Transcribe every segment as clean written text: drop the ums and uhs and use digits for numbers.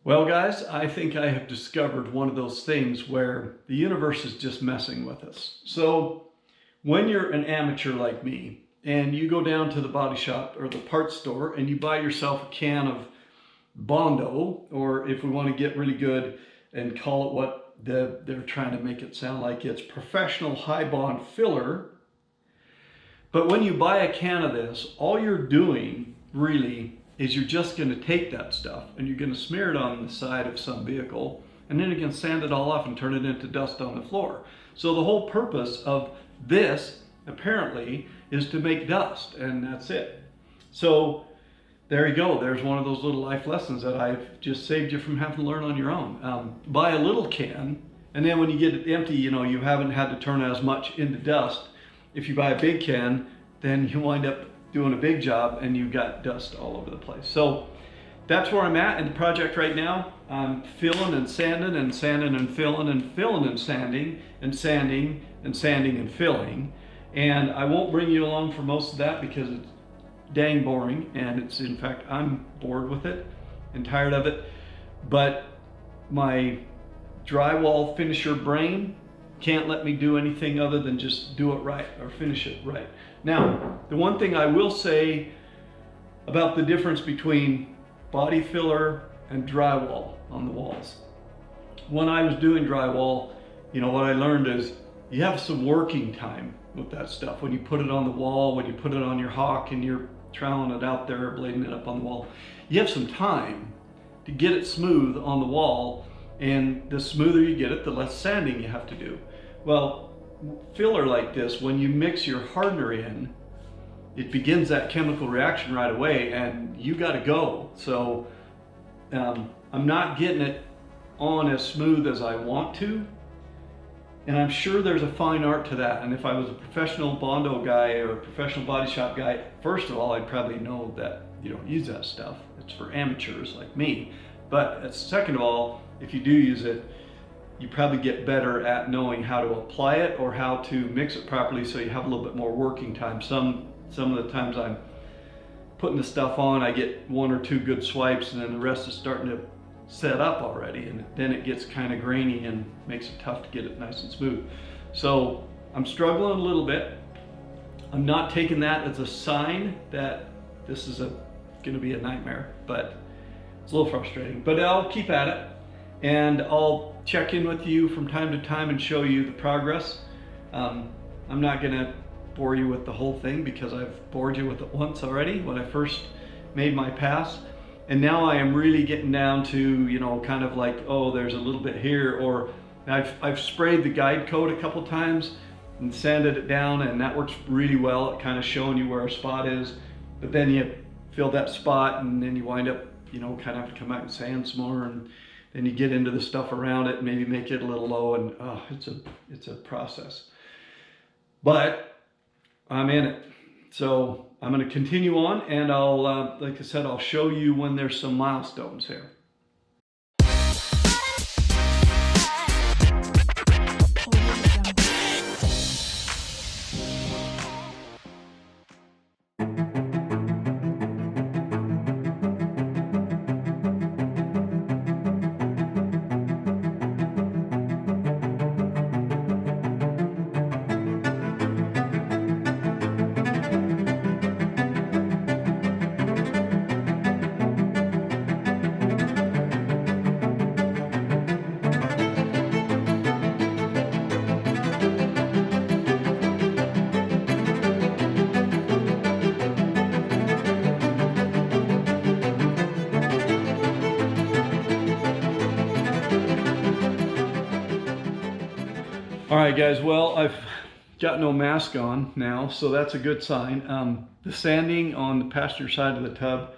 Well, guys, I think I have discovered one of those things where the universe is just messing with us. So when you're an amateur like me and you go down to the body shop or the parts store and you buy yourself a can of Bondo, or if we want to get really good and call it what they're trying to make it sound like, it's professional high bond filler. But when you buy a can of this, all you're doing really is you're just going to take that stuff and you're going to smear it on the side of some vehicle, and then you're going to sand it all off and turn it into dust on the floor. So the whole purpose of this apparently is to make dust, and that's it. So there you go. There's one of those little life lessons that I've just saved you from having to learn on your own. Buy a little can, and then when you get it empty, you haven't had to turn as much into dust. If you buy a big can, then you wind up doing a big job and you've got dust all over the place. So that's where I'm at in the project right now. I'm filling and sanding and sanding and filling and filling and sanding and sanding and sanding and filling. And I won't bring you along for most of that because it's dang boring, and it's, in fact, I'm bored with it and tired of it. But my drywall finisher brain can't let me do anything other than just do it right or finish it right. Now, the one thing I will say about the difference between body filler and drywall on the walls. When I was doing drywall, what I learned is you have some working time with that stuff. When you put it on the wall, when you put it on your hawk and you're troweling it out there, blading it up on the wall, you have some time to get it smooth on the wall, and the smoother you get it, the less sanding you have to do. Well, filler like this, when you mix your hardener in, it begins that chemical reaction right away and you got to go. So I'm not getting it on as smooth as I want to, and I'm sure there's a fine art to that. And if I was a professional Bondo guy or a professional body shop guy, first of all, I'd probably know that you don't use that stuff. It's for amateurs like me. But second of all, if you do use it, you probably get better at knowing how to apply it or how to mix it properly so you have a little bit more working time. Some of the times I'm putting the stuff on, I get one or two good swipes and then the rest is starting to set up already, and then it gets kind of grainy and makes it tough to get it nice and smooth. So I'm struggling a little bit. I'm not taking that as a sign that this is going to be a nightmare, but it's a little frustrating. But I'll keep at it, and I'll check in with you from time to time and show you the progress. I'm not going to bore you with the whole thing because I've bored you with it once already when I first made my pass. And now I am really getting down to, kind of like, oh, there's a little bit here, or I've sprayed the guide coat a couple times and sanded it down, and that works really well at kind of showing you where a spot is. But then you fill that spot and then you wind up, kind of have to come back and sand some more, and then you get into the stuff around it and maybe make it a little low, and it's a process. But I'm in it. So I'm going to continue on, and I'll, like I said, I'll show you when there's some milestones here. All right, guys, well, I've got no mask on now, so that's a good sign. The sanding on the passenger side of the tub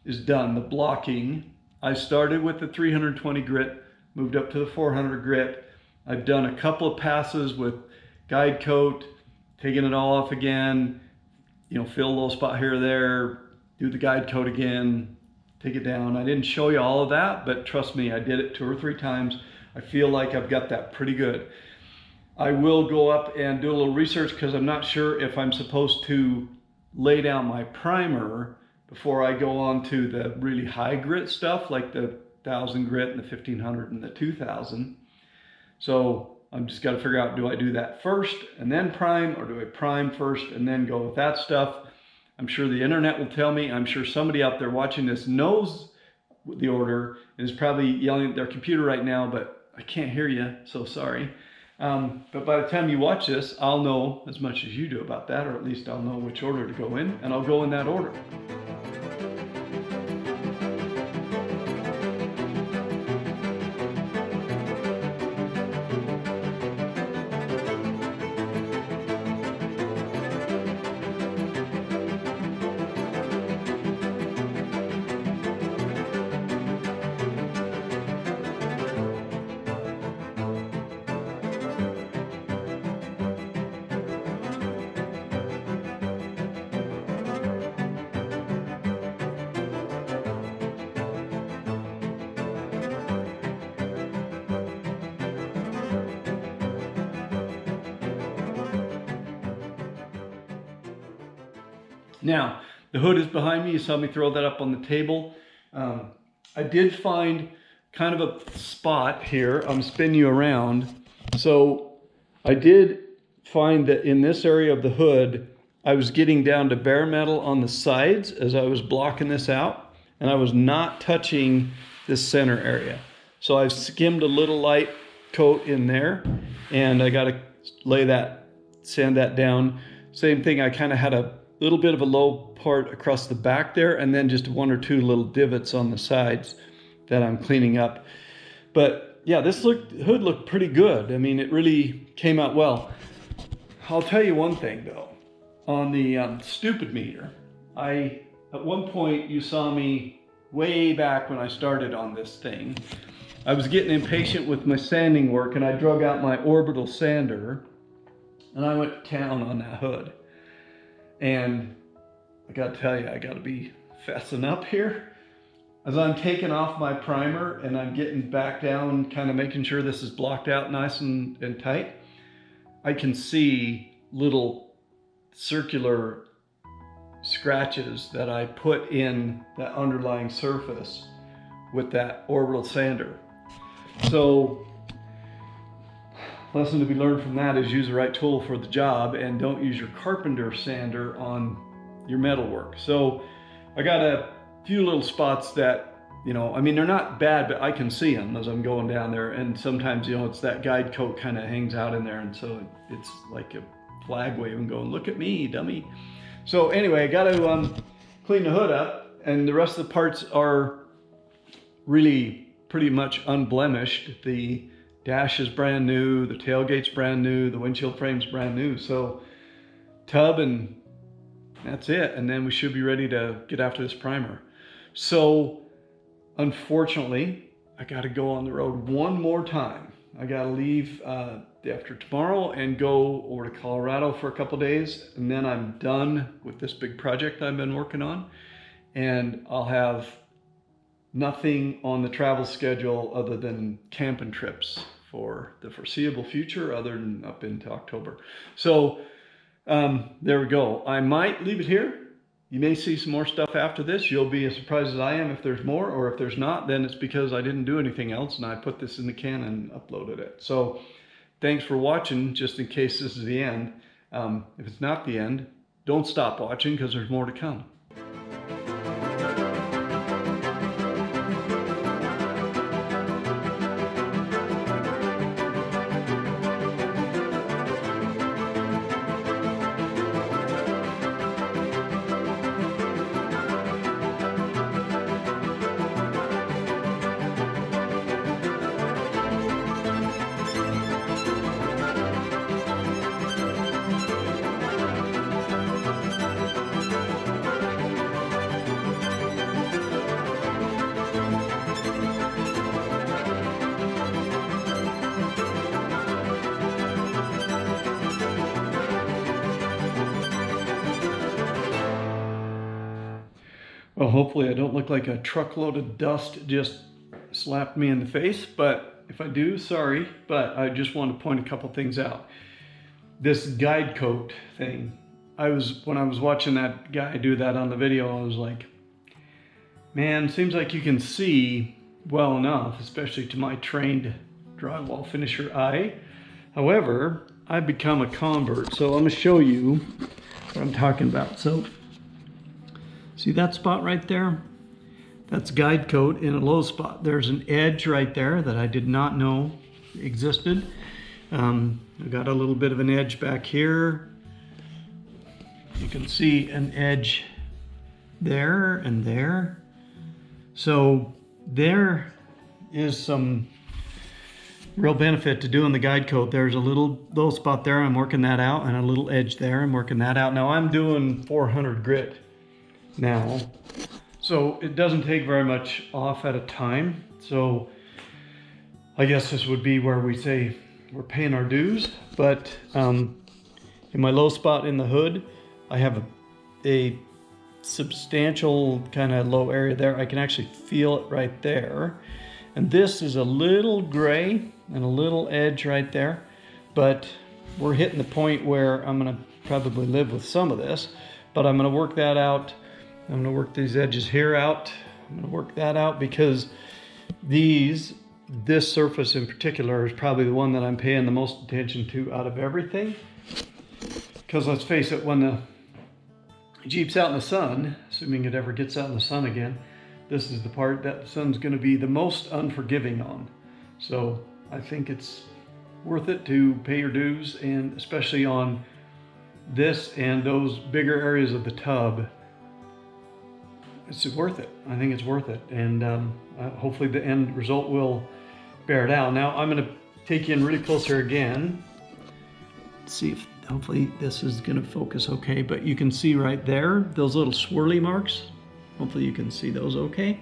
is done. The blocking, I started with the 320 grit, moved up to the 400 grit. I've done a couple of passes with guide coat, taking it all off again, fill a little spot here or there, do the guide coat again, take it down. I didn't show you all of that, but trust me, I did it 2 or 3 times. I feel like I've got that pretty good. I will go up and do a little research because I'm not sure if I'm supposed to lay down my primer before I go on to the really high grit stuff like the 1000 grit and the 1500 and the 2000. So I'm just got to figure out, do I do that first and then prime, or do I prime first and then go with that stuff? I'm sure the internet will tell me. I'm sure somebody out there watching this knows the order and is probably yelling at their computer right now, but I can't hear you, so sorry. But by the time you watch this, I'll know as much as you do about that, or at least I'll know which order to go in, and I'll go in that order. Now, the hood is behind me. You saw me throw that up on the table. I did find kind of a spot here. I'm spinning you around. So I did find that in this area of the hood, I was getting down to bare metal on the sides as I was blocking this out, and I was not touching this center area. So I've skimmed a little light coat in there, and I got to sand that down. Same thing, I kind of had a little bit of a low part across the back there, and then just one or two little divots on the sides that I'm cleaning up. But yeah, this hood looked pretty good. I mean, it really came out well. I'll tell you one thing though, on the stupid meter, at one point you saw me way back when I started on this thing, I was getting impatient with my sanding work, and I drug out my orbital sander and I went to town on that hood. And I gotta tell you, I gotta be fessing up here. As I'm taking off my primer and I'm getting back down, kind of making sure this is blocked out nice and tight, I can see little circular scratches that I put in that underlying surface with that orbital sander. So, lesson to be learned from that is use the right tool for the job, and don't use your carpenter sander on your metal work. So I got a few little spots that, you know, I mean, they're not bad, but I can see them as I'm going down there. And sometimes, you know, it's that guide coat kind of hangs out in there. And so it's like a flag waving going, look at me, dummy. So anyway, I got to clean the hood up, and the rest of the parts are really pretty much unblemished. The dash is brand new, the tailgate's brand new, the windshield frame's brand new. So tub, and that's it. And then we should be ready to get after this primer. So unfortunately, I got to go on the road one more time. I got to leave day after tomorrow and go over to Colorado for a couple days. And then I'm done with this big project I've been working on. And I'll have nothing on the travel schedule other than camping trips for the foreseeable future, other than up into October. So there we go. I might leave it here. You may see some more stuff after this. You'll be as surprised as I am if there's more, or if there's not, then it's because I didn't do anything else and I put this in the can and uploaded it. So thanks for watching, just in case this is the end. If it's not the end, don't stop watching, because there's more to come. Well, hopefully I don't look like a truckload of dust just slapped me in the face, but if I do, sorry. But I just want to point a couple things out. This guide coat thing, when I was watching that guy do that on the video, I was like, man, seems like you can see well enough, especially to my trained drywall finisher eye. However, I've become a convert, so I'm gonna show you what I'm talking about. So, see that spot right there? That's guide coat in a low spot. There's an edge right there that I did not know existed. I've got a little bit of an edge back here. You can see an edge there and there. So there is some real benefit to doing the guide coat. There's a little low spot there, I'm working that out, and a little edge there, I'm working that out. Now I'm doing 400 grit now, so it doesn't take very much off at a time. So I guess this would be where we say we're paying our dues. But in my low spot in the hood, I have a substantial kind of low area there. I can actually feel it right there. And this is a little gray and a little edge right there, but we're hitting the point where I'm gonna probably live with some of this, but I'm gonna work that out. I'm gonna work these edges here out. I'm gonna work that out because this surface in particular is probably the one that I'm paying the most attention to out of everything. Because let's face it, when the Jeep's out in the sun, assuming it ever gets out in the sun again, this is the part that the sun's going to be the most unforgiving on. So I think it's worth it to pay your dues, and especially on this and those bigger areas of the tub, it's worth it. I think it's worth it, and hopefully the end result will bear it out. Now I'm going to take you in really close here again. Let's see if hopefully this is going to focus okay, but you can see right there those little swirly marks. Hopefully you can see those okay.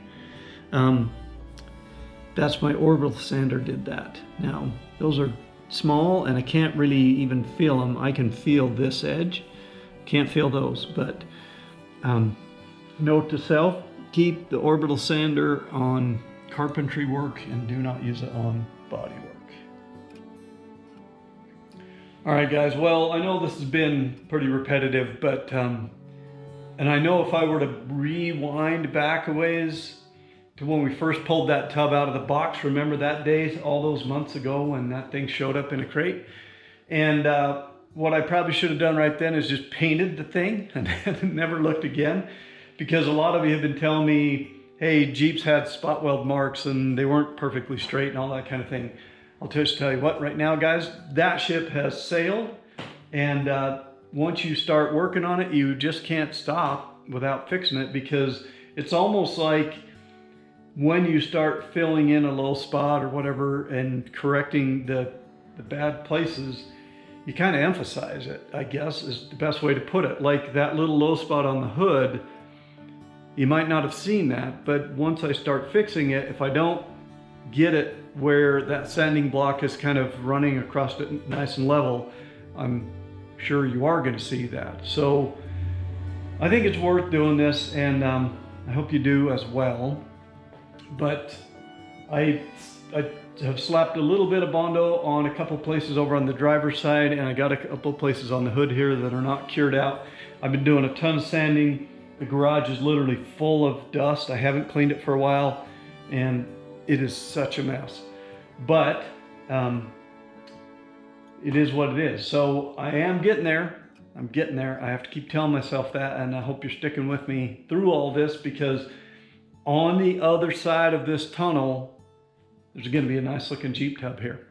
That's my orbital sander did that. Now those are small and I can't really even feel them. I can feel this edge, can't feel those, but note to self, keep the orbital sander on carpentry work and do not use it on body work. All right, guys, well, I know this has been pretty repetitive, but, and I know if I were to rewind back a ways to when we first pulled that tub out of the box, remember that day, all those months ago when that thing showed up in a crate? And what I probably should have done right then is just painted the thing and never looked again, because a lot of you have been telling me, hey, Jeeps had spot weld marks and they weren't perfectly straight and all that kind of thing. I'll just tell you what, right now, guys, that ship has sailed, and once you start working on it, you just can't stop without fixing it, because it's almost like when you start filling in a low spot or whatever and correcting the bad places, you kind of emphasize it, I guess is the best way to put it. Like that little low spot on the hood, you might not have seen that, but once I start fixing it, if I don't get it where that sanding block is kind of running across it nice and level, I'm sure you are going to see that. So I think it's worth doing this, and I hope you do as well. But I have slapped a little bit of Bondo on a couple places over on the driver's side, and I got a couple places on the hood here that are not cured out. I've been doing a ton of sanding. The garage is literally full of dust. I haven't cleaned it for a while, and it is such a mess, but it is what it is. So I am getting there. I'm getting there. I have to keep telling myself that, and I hope you're sticking with me through all this, because on the other side of this tunnel, there's going to be a nice looking Jeep tub here.